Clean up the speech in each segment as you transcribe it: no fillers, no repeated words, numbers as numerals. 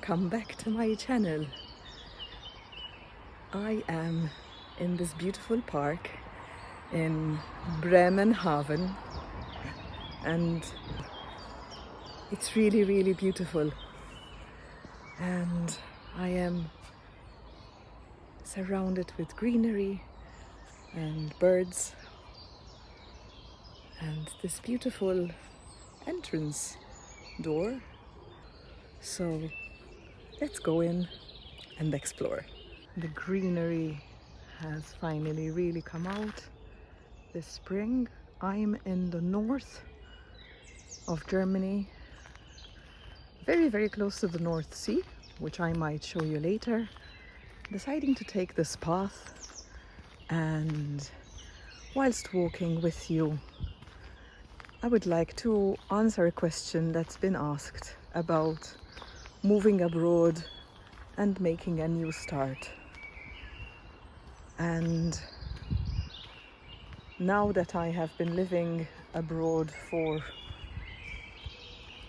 welcome back to my channel. I am in this beautiful park in Bremenhaven, and it's really beautiful, and I am surrounded with greenery and birds and this beautiful entrance door. So let's go in and explore. The greenery has finally really come out this spring. I'm in the north of Germany, very close to the North Sea, which I might show you later. Deciding to take this path, and whilst walking with you, I would like to answer a question that's been asked about moving abroad and making a new start. And now that I have been living abroad for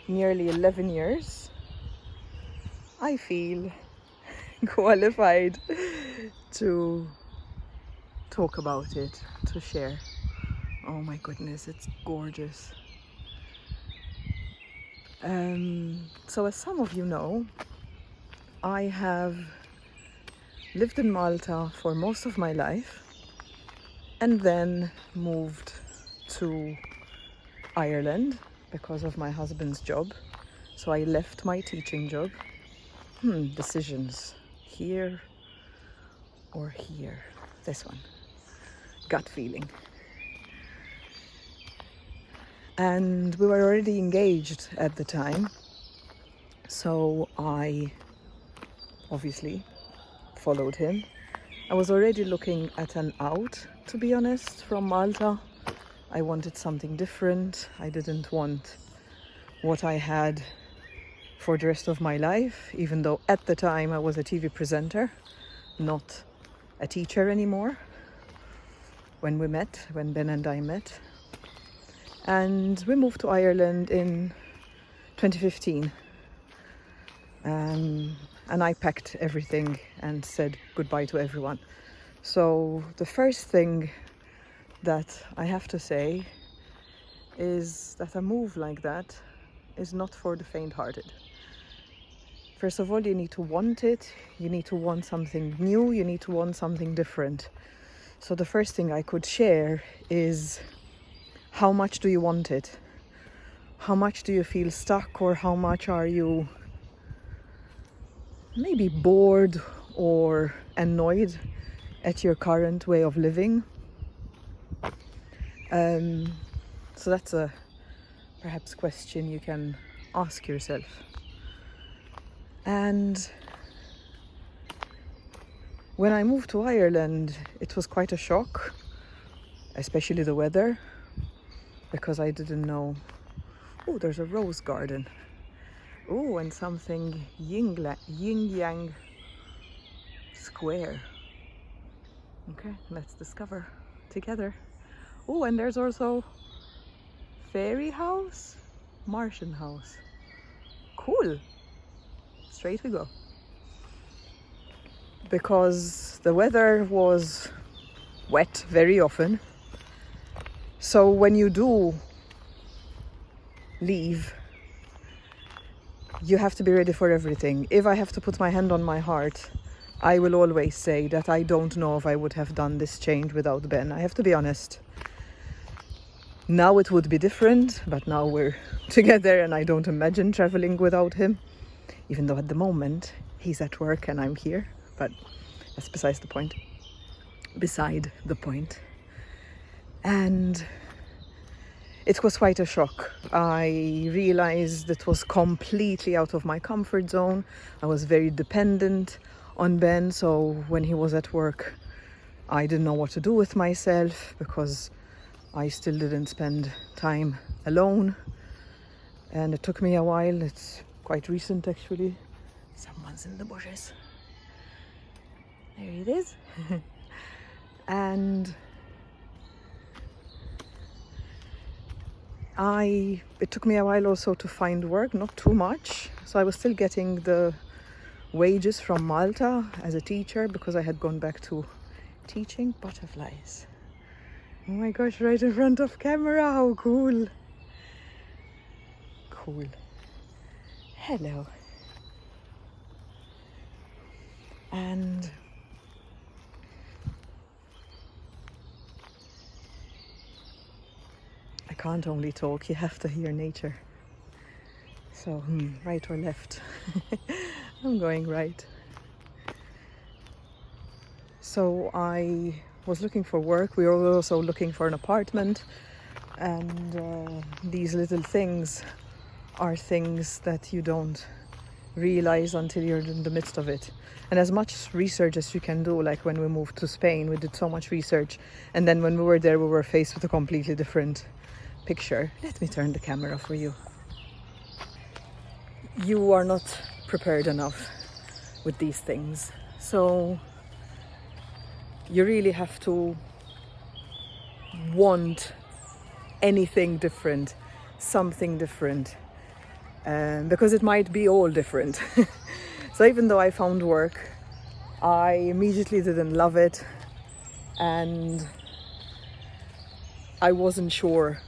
nearly 11 years, I feel qualified to talk about it, to share. Oh my goodness, it's gorgeous. So as some of you know, I have lived in Malta for most of my life and then moved to Ireland because of my husband's job. So I left my teaching job. Decisions, here or here. This one, gut feeling. And we were already engaged at the time, so I obviously followed him. I was already looking at an out, to be honest, from Malta. I wanted something different. I didn't want what I had for the rest of my life, even though at the time I was a TV presenter, not a teacher anymore, when Ben and I met. And we moved to Ireland in 2015. And I packed everything and said goodbye to everyone. So the first thing that I have to say is that a move like that is not for the faint-hearted. First of all, you need to want it. You need to want something new. You need to want something different. So the first thing I could share is, how much do you want it? How much do you feel stuck, or how much are you maybe bored or annoyed at your current way of living? So that's a perhaps question you can ask yourself. And when I moved to Ireland, it was quite a shock, especially the weather, because I didn't know. Oh, there's a rose garden. Oh, and something yin-yang square. Okay, let's discover together. Oh, and there's also fairy house, Martian house. Cool. Straight we go. Because the weather was wet very often. So when you do leave, you have to be ready for everything. If I have to put my hand on my heart, I will always say that I don't know if I would have done this change without Ben. I have to be honest. Now it would be different, but now we're together and I don't imagine traveling without him. Even though at the moment he's at work and I'm here, but that's beside the point. And it was quite a shock. I realized it was completely out of my comfort zone. I was very dependent on Ben, so when he was at work, I didn't know what to do with myself because I still didn't spend time alone. And it took me a while. It's quite recent actually. Someone's in the bushes. There it is. And it took me a while also to find work, not too much. So I was still getting the wages from Malta as a teacher because I had gone back to teaching butterflies. Oh my gosh, right in front of camera, how cool. Cool. Hello. And I can't only talk, you have to hear nature. So, right or left? I'm going right. So I was looking for work. We were also looking for an apartment. And these little things are things that you don't realize until you're in the midst of it. And as much research as you can do, like when we moved to Spain, we did so much research. And then when we were there, we were faced with a completely different picture. Let me turn the camera for you. You are not prepared enough with these things. So you really have to want anything different, something different, because it might be all different. So even though I found work, I immediately didn't love it, and I wasn't sure.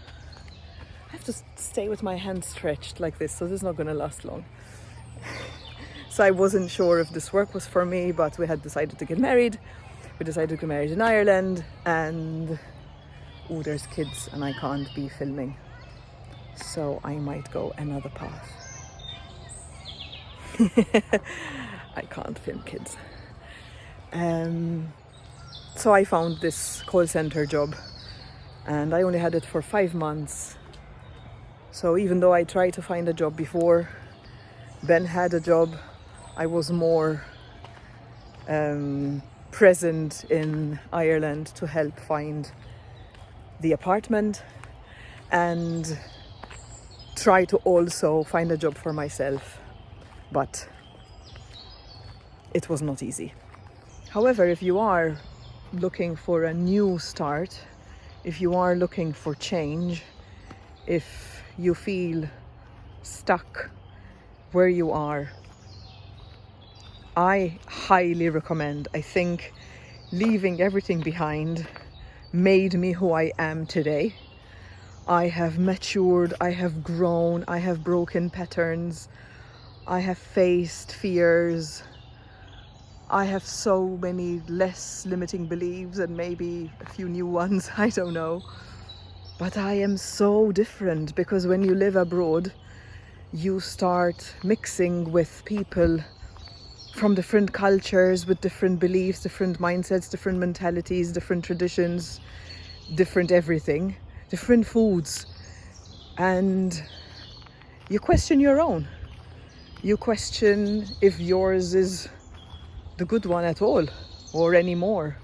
I have to stay with my hand stretched like this, so this is not going to last long. So I wasn't sure if this work was for me, but we had decided to get married. We decided to get married in Ireland, and there's kids and I can't be filming, so I might go another path. I can't film kids. So I found this call center job, and I only had it for 5 months. So even though I tried to find a job before Ben had a job, I was more present in Ireland to help find the apartment and try to also find a job for myself. But it was not easy. However, if you are looking for a new start, if you are looking for change, if you feel stuck where you are, I highly recommend. I think leaving everything behind made me who I am today. I have matured, I have grown, I have broken patterns, I have faced fears, I have so many less limiting beliefs and maybe a few new ones, I don't know. But I am so different, because when you live abroad, you start mixing with people from different cultures, with different beliefs, different mindsets, different mentalities, different traditions, different everything, different foods. And you question your own. You question if yours is the good one at all or any more.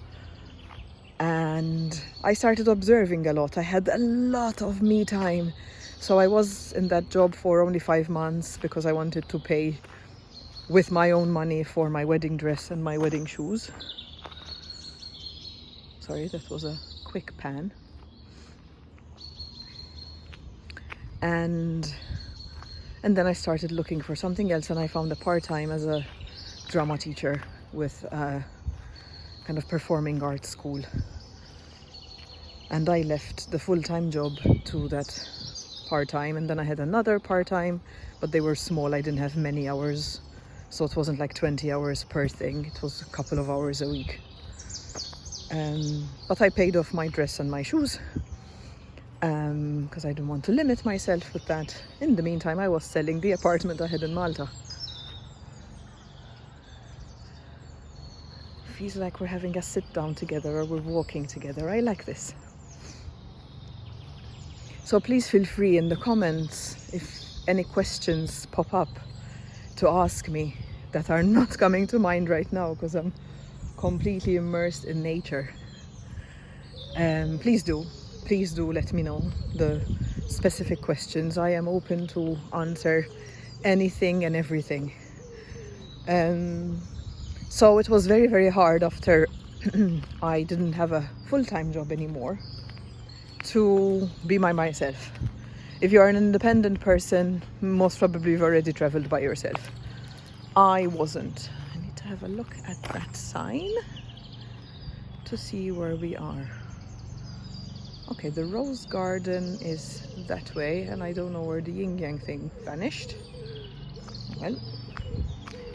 And I started observing a lot. I had a lot of me time. So I was in that job for only 5 months because I wanted to pay with my own money for my wedding dress and my wedding shoes. Sorry, that was a quick pan. And then I started looking for something else, and I found a part-time as a drama teacher with a kind of performing arts school. And I left the full-time job to that part-time, and then I had another part-time, but they were small. I didn't have many hours, so it wasn't like 20 hours per thing. It was a couple of hours a week. But I paid off my dress and my shoes because I didn't want to limit myself with that. In the meantime, I was selling the apartment I had in Malta. Feels like we're having a sit down together, or we're walking together. I like this. So please feel free in the comments, if any questions pop up, to ask me that are not coming to mind right now, because I'm completely immersed in nature. Please do let me know the specific questions. I am open to answer anything and everything. So it was very, very hard after I didn't have a full-time job anymore to be by myself. If you're an independent person, most probably you've already traveled by yourself. I wasn't. I need to have a look at that sign to see where we are. Okay, the rose garden is that way, and I don't know where the yin yang thing vanished. Well,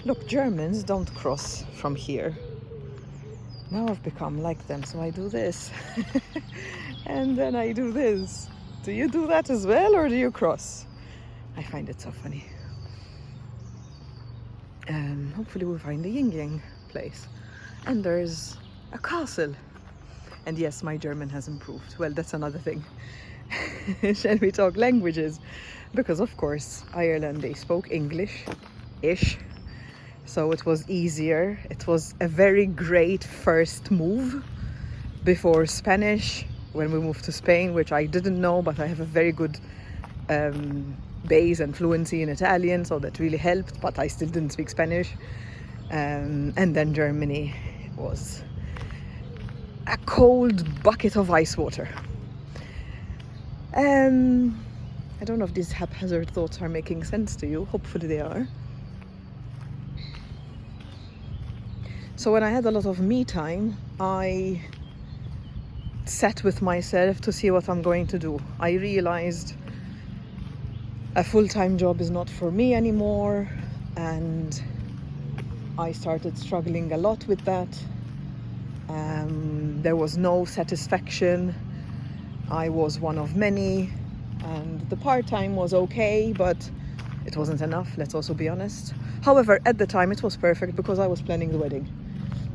look, Germans don't cross from here. Now I've become like them, so I do this. And then I do this. Do you do that as well, or do you cross? I find it so funny. Hopefully we'll find a yin yang place. And there's a castle. And yes, my German has improved. Well, that's another thing. Shall we talk languages? Because of course, Ireland, they spoke English-ish. So it was easier. It was a very great first move before Spanish when we moved to Spain, which I didn't know, but I have a very good base and fluency in Italian, so that really helped, but I still didn't speak Spanish. And then Germany was a cold bucket of ice water. I don't know if these haphazard thoughts are making sense to you. Hopefully they are. So when I had a lot of me time, I sat with myself to see what I'm going to do. I realized a full-time job is not for me anymore, and I started struggling a lot with that. There was no satisfaction. I was one of many, and the part-time was okay, but it wasn't enough, let's also be honest. However, at the time it was perfect because I was planning the wedding.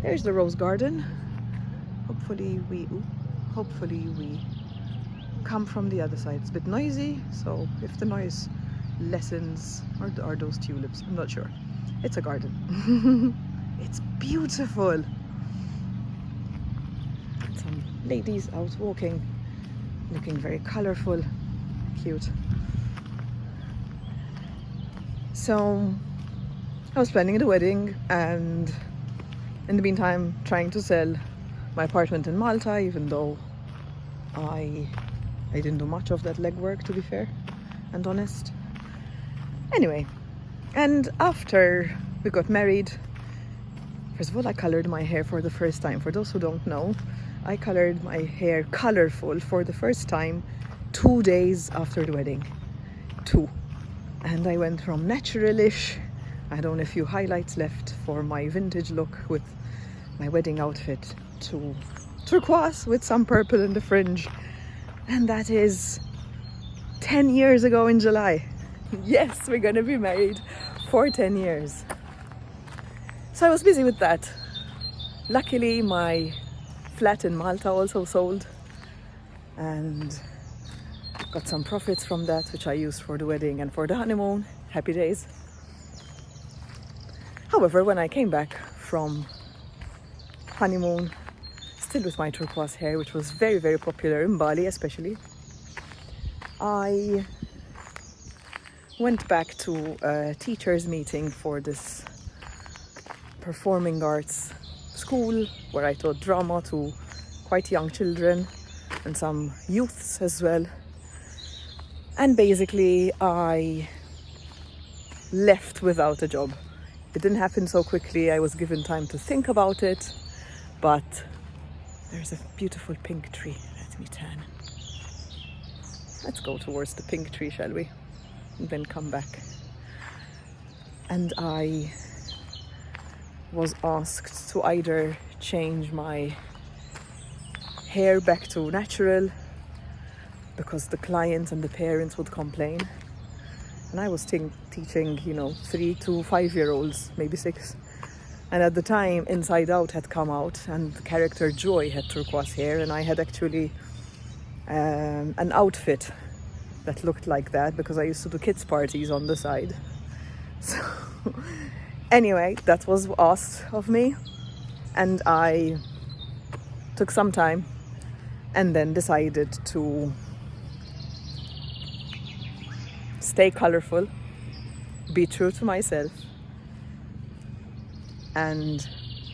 There's the rose garden. Hopefully we come from the other side. It's a bit noisy, so if the noise lessens, or are those tulips? I'm not sure. It's a garden. It's beautiful. Some ladies out walking, looking very colorful, cute. So I was planning the wedding, and in the meantime trying to sell my apartment in Malta, even though I didn't do much of that legwork, to be fair and honest. Anyway, and after we got married, first of all, I colored my hair for the first time. For those who don't know, I colored my hair colorful for the first time 2 days after the wedding. 2. And I went from naturalish. I had only a few highlights left for my vintage look with my wedding outfit, to turquoise with some purple in the fringe. And that is 10 years ago in July. Yes, we're gonna be married for 10 years. So I was busy with that. Luckily, my flat in Malta also sold, and got some profits from that, which I used for the wedding and for the honeymoon. Happy days. However, when I came back from honeymoon, still with my turquoise hair, which was very, very popular in Bali especially, I went back to a teachers meeting for this performing arts school where I taught drama to quite young children and some youths as well. And basically I left without a job. It didn't happen so quickly. I was given time to think about it, but there's a beautiful pink tree. Let me turn. Let's go towards the pink tree, shall we? And then come back. And I was asked to either change my hair back to natural because the clients and the parents would complain. And I was teaching, 3 to 5 year olds, maybe 6. And at the time, Inside Out had come out, and the character Joy had turquoise hair, and I had actually an outfit that looked like that because I used to do kids' parties on the side. So anyway, that was asked of me, and I took some time and then decided to stay colorful, be true to myself, and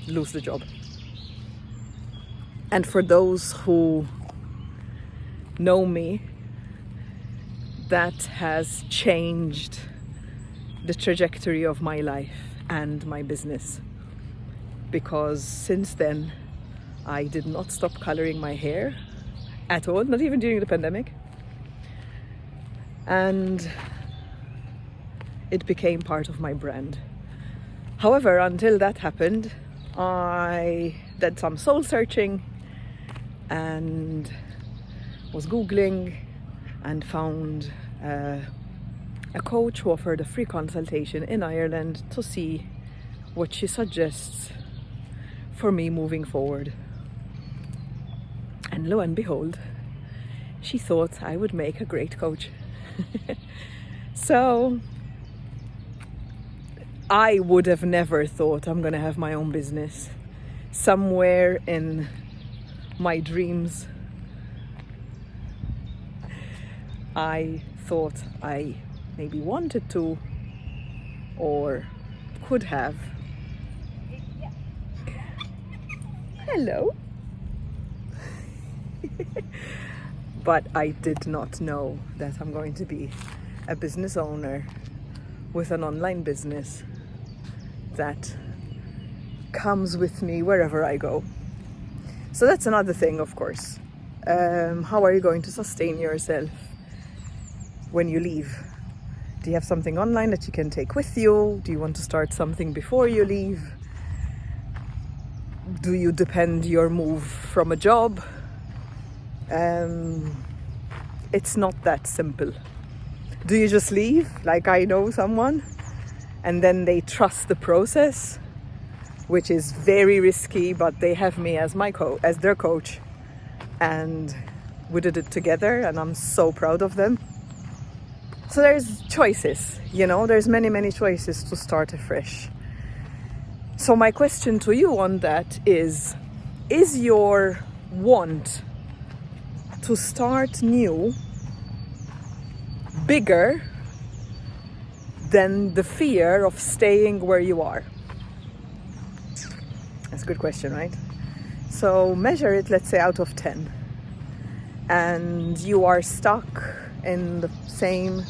lose the job. And for those who know me, that has changed the trajectory of my life. and my business, because since then I did not stop coloring my hair at all, not even during the pandemic, and it became part of my brand. However, until that happened, I did some soul searching and was Googling and found a coach who offered a free consultation in Ireland to see what she suggests for me moving forward. And lo and behold, she thought I would make a great coach. So I would have never thought I'm gonna have my own business. Somewhere in my dreams, I thought I maybe wanted to or could have. Hello. But I did not know that I'm going to be a business owner with an online business that comes with me wherever I go. So that's another thing, of course. How are you going to sustain yourself when you leave? Do you have something online that you can take with you? Do you want to start something before you leave? Do you depend your move from a job? It's not that simple. Do you just leave, like I know someone, and then they trust the process, which is very risky, but they have me as as their coach, and we did it together, and I'm so proud of them. So there's choices, there's many choices to start afresh. So my question to you on that is your want to start new bigger than the fear of staying where you are? That's a good question, right? So measure it, let's say, out of 10. And you are stuck in the same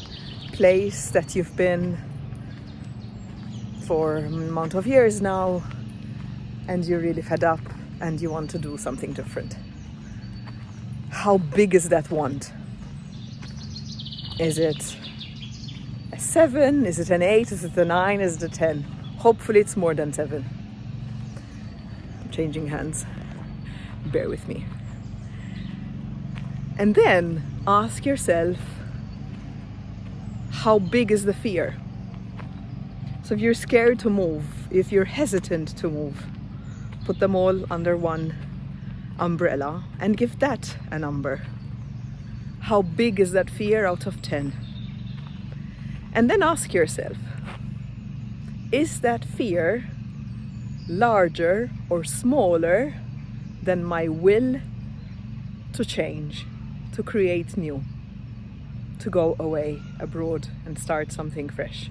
place that you've been for an amount of years now, and you're really fed up and you want to do something different. How big is that want? Is it a 7? Is it an 8? Is it a 9? Is it a 10? Hopefully it's more than 7. I'm changing hands. Bear with me. And then ask yourself, how big is the fear? So if you're scared to move, if you're hesitant to move, put them all under one umbrella and give that a number. How big is that fear out of 10? And then ask yourself, is that fear larger or smaller than my will to change, to create new, to go away abroad and start something fresh?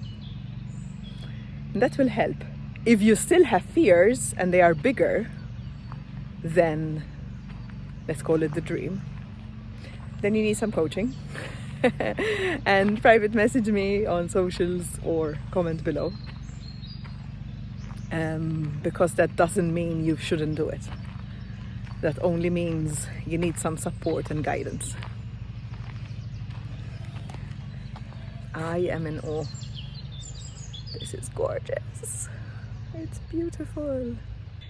And that will help. If you still have fears and they are bigger, then let's call it the dream. Then you need some coaching. And private message me on socials or comment below. Because that doesn't mean you shouldn't do it. That only means you need some support and guidance. I am in awe. This is gorgeous. It's beautiful.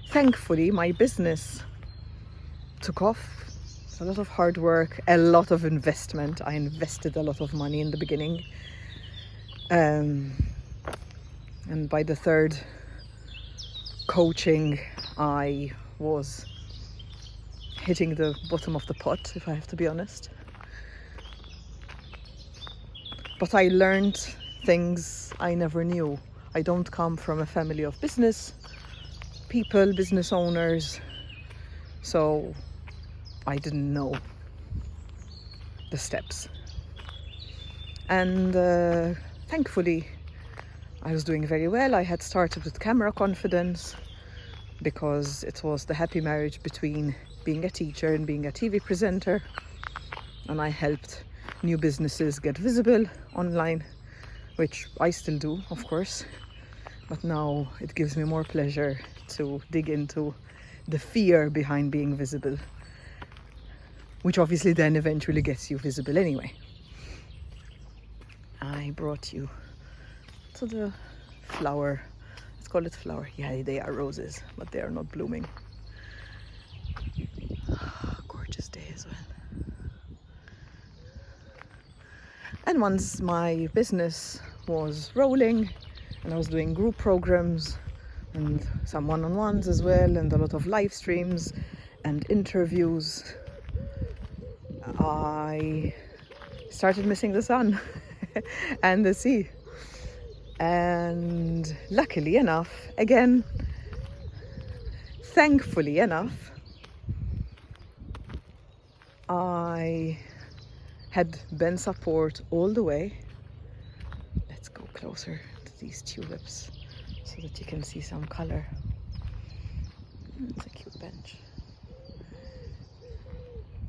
Thankfully, my business took off. It's a lot of hard work, a lot of investment. I invested a lot of money in the beginning. And by the third coaching, I was hitting the bottom of the pot, if I have to be honest. But I learned things I never knew. I don't come from a family of business people, business owners, so I didn't know the steps. And thankfully I was doing very well. I had started with Camera Confidence because it was the happy marriage between being a teacher and being a TV presenter, and I helped new businesses get visible online, which I still do, of course, But now it gives me more pleasure to dig into the fear behind being visible, which obviously then eventually gets you visible anyway. I brought you to the flower. Let's call it flower. Yeah, they are roses, but they are not blooming. Gorgeous day as well. And once my business was rolling and I was doing group programs and some one-on-ones as well, and a lot of live streams and interviews, I started missing the sun and the sea. And luckily enough, again, thankfully enough, I had Ben support all the way. Let's go closer to these tulips so that you can see some color. It's a cute bench.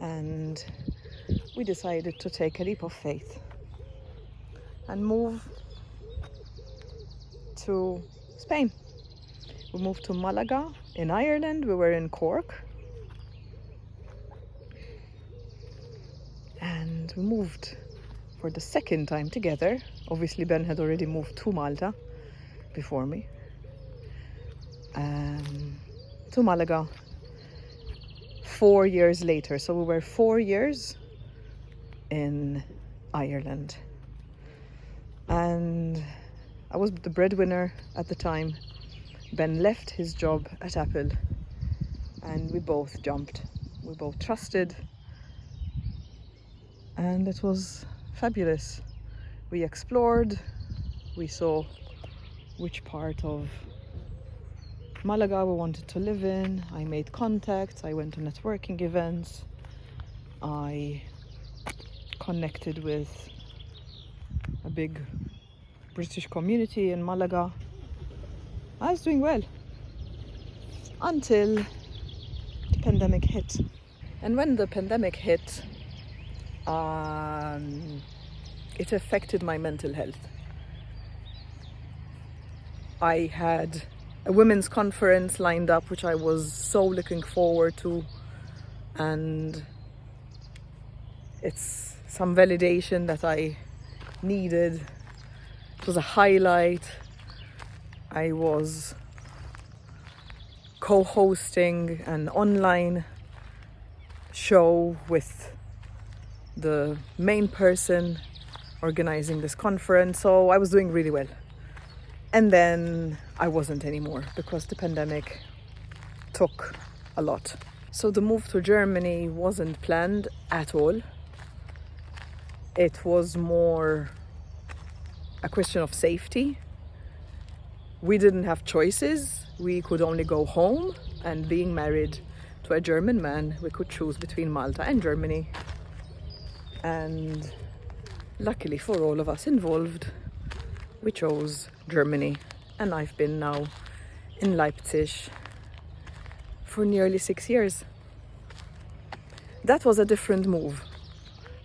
And we decided to take a leap of faith and move to Spain. We moved to Malaga in Ireland. We were in Cork. And we moved for the second time together. Obviously Ben had already moved to Malta before me. To Malaga 4 years later. So we were 4 years in Ireland. And I was the breadwinner at the time. Ben left his job at Apple and we both jumped. We both trusted. And it was fabulous. We explored, we saw which part of Malaga we wanted to live in. I made contacts, I went to networking events, I connected with a big British community in Malaga. I was doing well until the pandemic hit. And when the pandemic hit, it affected my mental health. I had a women's conference lined up, which I was so looking forward to, and it's some validation that I needed. It was a highlight. I was co-hosting an online show with the main person organizing this conference, so I was doing really well. And then I wasn't anymore because the pandemic took a lot. So the move to Germany wasn't planned at all. It was more a question of safety. We didn't have choices. We could only go home, and being married to a German man, we could choose between Malta and Germany. And luckily for all of us involved, we chose Germany, and I've been now in Leipzig for nearly 6 years. That was a different move.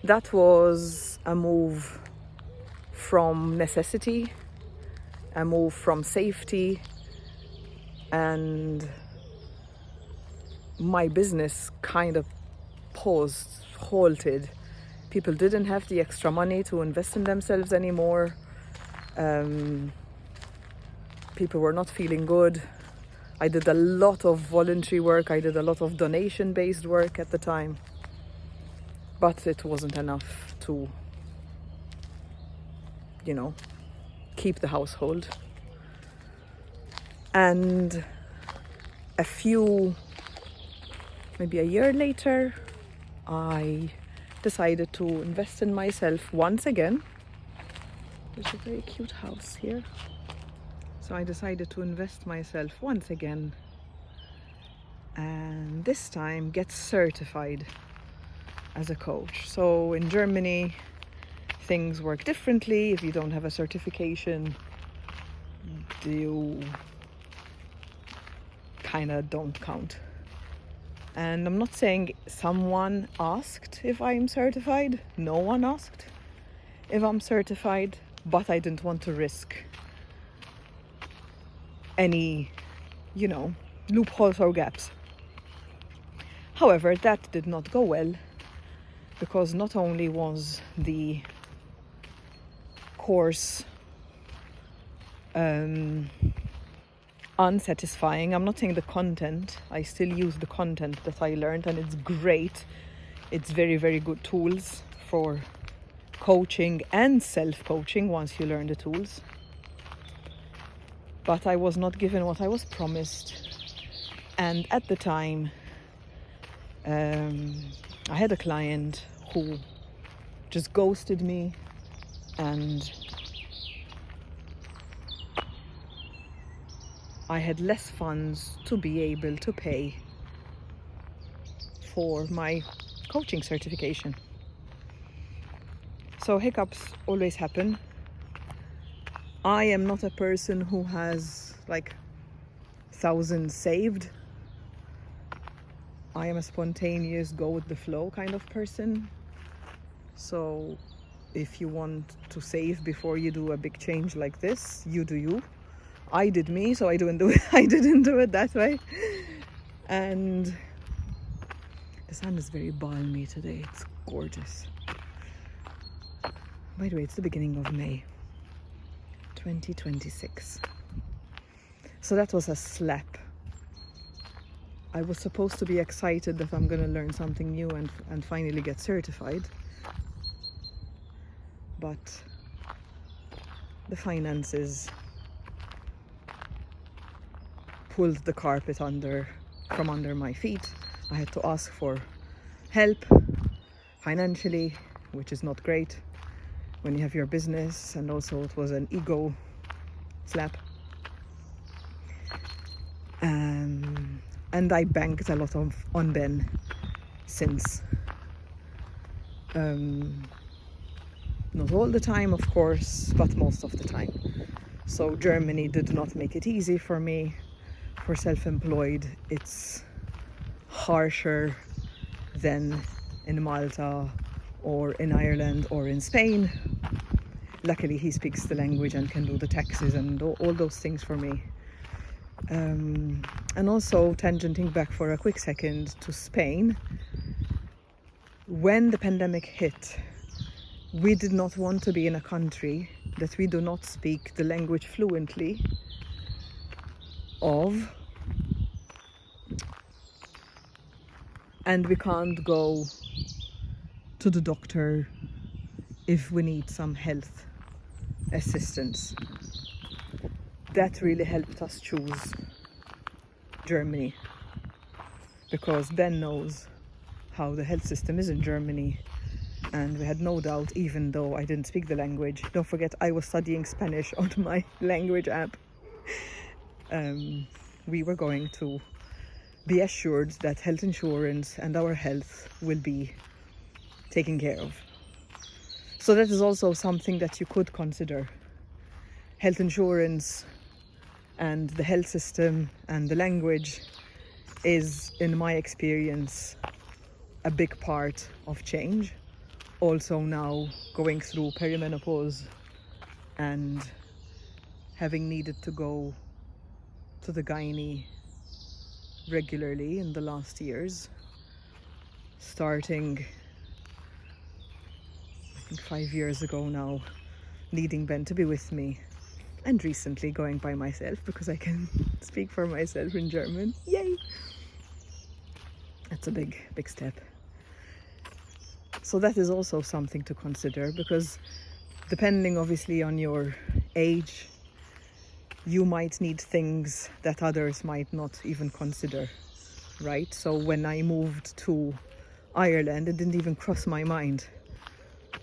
That was a move from necessity, a move from safety, and my business kind of paused, halted. People didn't have the extra money to invest in themselves anymore. People were not feeling good. I did a lot of voluntary work. I did a lot of donation-based work at the time. But it wasn't enough to, keep the household. And maybe a year later, I decided to invest in myself once again. There's a very cute house here. So I decided to invest myself once again, and this time get certified as a coach. So in Germany, things work differently. If you don't have a certification, you kind of don't count. And I'm not saying someone asked if I'm certified. No one asked if I'm certified, but I didn't want to risk any, loopholes or gaps. However, that did not go well, because not only was the course unsatisfying. I'm not saying the content. I still use the content that I learned, and it's great. It's very, very good tools for coaching and self-coaching once you learn the tools. But I was not given what I was promised. And at the time, I had a client who just ghosted me, and I had less funds to be able to pay for my coaching certification. So hiccups always happen. I am not a person who has like thousands saved. I am a spontaneous, go with the flow kind of person. So if you want to save before you do a big change like this, you do you. I did me, so I didn't do it that way. And the sun is very balmy today. It's gorgeous. By the way, it's the beginning of May 2026. So that was a slap. I was supposed to be excited that I'm going to learn something new and finally get certified. But the finances pulled the carpet from under my feet. I had to ask for help financially, which is not great when you have your business, and also it was an ego slap. And I banked a lot on Ben since. Not all the time, of course, but most of the time. So Germany did not make it easy for me. For self-employed, it's harsher than in Malta or in Ireland or in Spain. Luckily, he speaks the language and can do the taxes and all those things for me. And also, tangenting back for a quick second to Spain, when the pandemic hit, we did not want to be in a country that we do not speak the language fluently of, and we can't go to the doctor if we need some health assistance. That really helped us choose Germany, because Ben knows how the health system is in Germany, and we had no doubt, even though I didn't speak the language. Don't forget, I was studying Spanish on my language app. We were going to be assured that health insurance and our health will be taken care of. So that is also something that you could consider. Health insurance and the health system and the language is, in my experience, a big part of change. Also now going through perimenopause and having needed to go to the gynae regularly in the last years, starting I think 5 years ago now, needing Ben to be with me, and recently going by myself because I can speak for myself in German. Yay! That's a big step. So that is also something to consider, because depending obviously on your age, you might need things that others might not even consider, right? So when I moved to Ireland, it didn't even cross my mind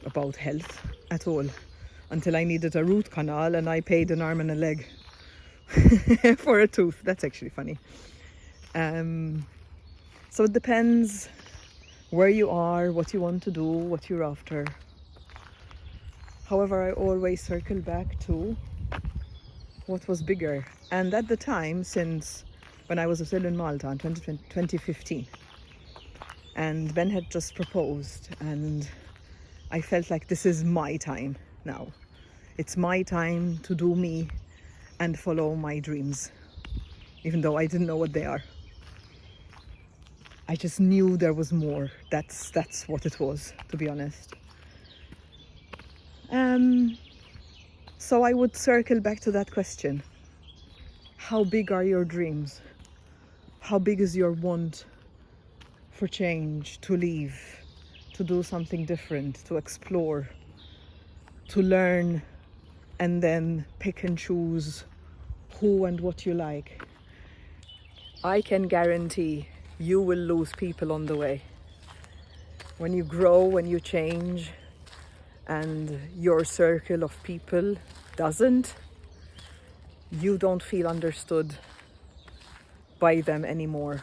about health at all, until I needed a root canal and I paid an arm and a leg for a tooth. That's actually funny. So it depends where you are, what you want to do, what you're after. However, I always circle back to what was bigger. And at the time, since when I was still in Malta in 2015, and Ben had just proposed, and I felt like this is my time now. It's my time to do me and follow my dreams, even though I didn't know what they are. I just knew there was more. That's what it was, to be honest. So I would circle back to that question. How big are your dreams? How big is your want for change, to leave, to do something different, to explore, to learn, and then pick and choose who and what you like? I can guarantee you will lose people on the way. When you grow, when you change, and your circle of people doesn't, you don't feel understood by them anymore.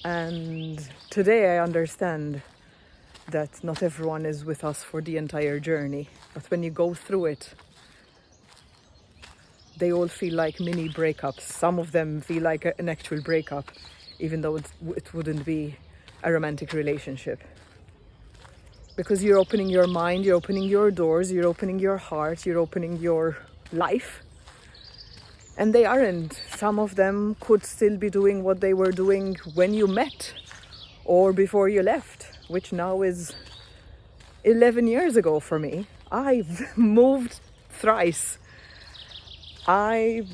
And today I understand that not everyone is with us for the entire journey, but when you go through it, they all feel like mini breakups. Some of them feel like an actual breakup, even though it wouldn't be a romantic relationship. Because you're opening your mind, you're opening your doors, you're opening your heart, you're opening your life. And they aren't. Some of them could still be doing what they were doing when you met or before you left, which now is 11 years ago for me. I've moved thrice. I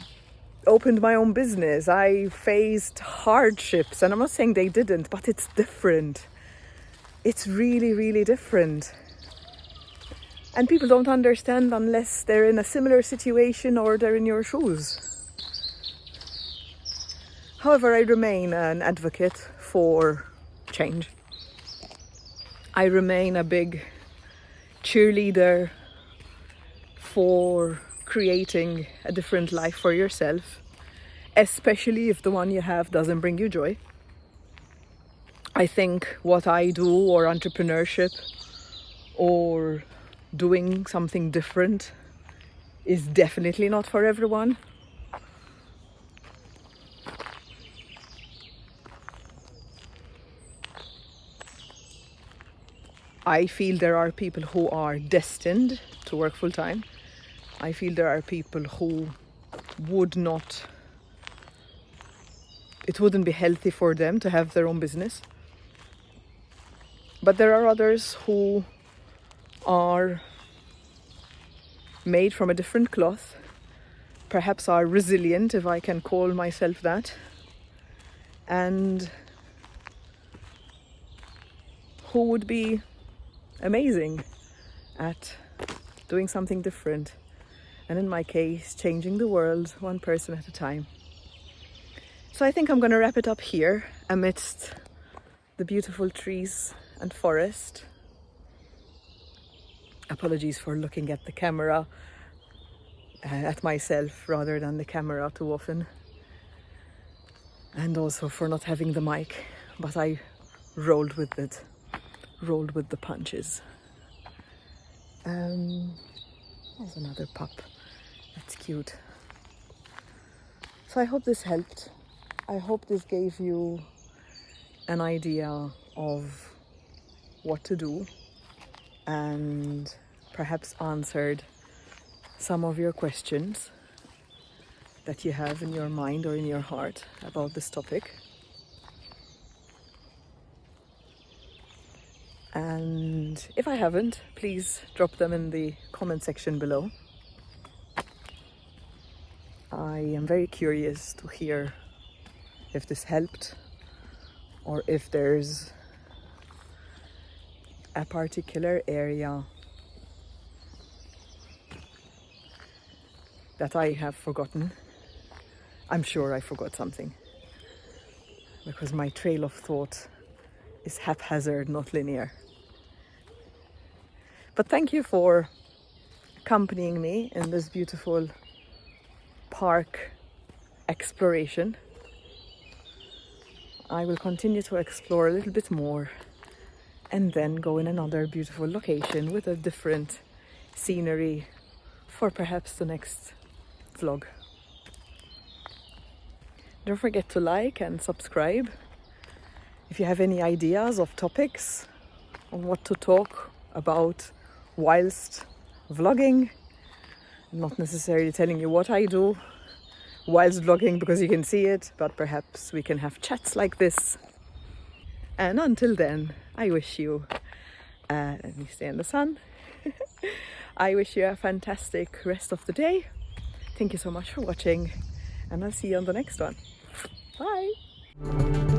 opened my own business. I faced hardships, and I'm not saying they didn't, but it's different. It's really, really different. And people don't understand unless they're in a similar situation or they're in your shoes. However, I remain an advocate for change. I remain a big cheerleader for creating a different life for yourself, especially if the one you have doesn't bring you joy. I think what I do, or entrepreneurship, or doing something different, is definitely not for everyone. I feel there are people who are destined to work full time. I feel there are people who it wouldn't be healthy for them to have their own business. But there are others who are made from a different cloth, perhaps are resilient, if I can call myself that, and who would be amazing at doing something different. And in my case, changing the world one person at a time. So I think I'm going to wrap it up here amidst the beautiful trees and forest. Apologies for looking at the camera, at myself rather than the camera too often. And also for not having the mic, but I rolled with it, rolled with the punches. There's another pup. That's cute. So I hope this helped. I hope this gave you an idea of what to do and perhaps answered some of your questions that you have in your mind or in your heart about this topic. And if I haven't, please drop them in the comment section below. I am very curious to hear if this helped, or if there's a particular area that I have forgotten. I'm sure I forgot something, because my trail of thought is haphazard, not linear. But thank you for accompanying me in this beautiful park exploration. I will continue to explore a little bit more and then go in another beautiful location with a different scenery for perhaps the next vlog. Don't forget to like and subscribe. If you have any ideas of topics on what to talk about whilst vlogging, I'm not necessarily telling you what I do, whilst vlogging because you can see it, but perhaps we can have chats like this. And until then, I wish you, let me stay in the sun. I wish you a fantastic rest of the day. Thank you so much for watching, and I'll see you on the next one. Bye!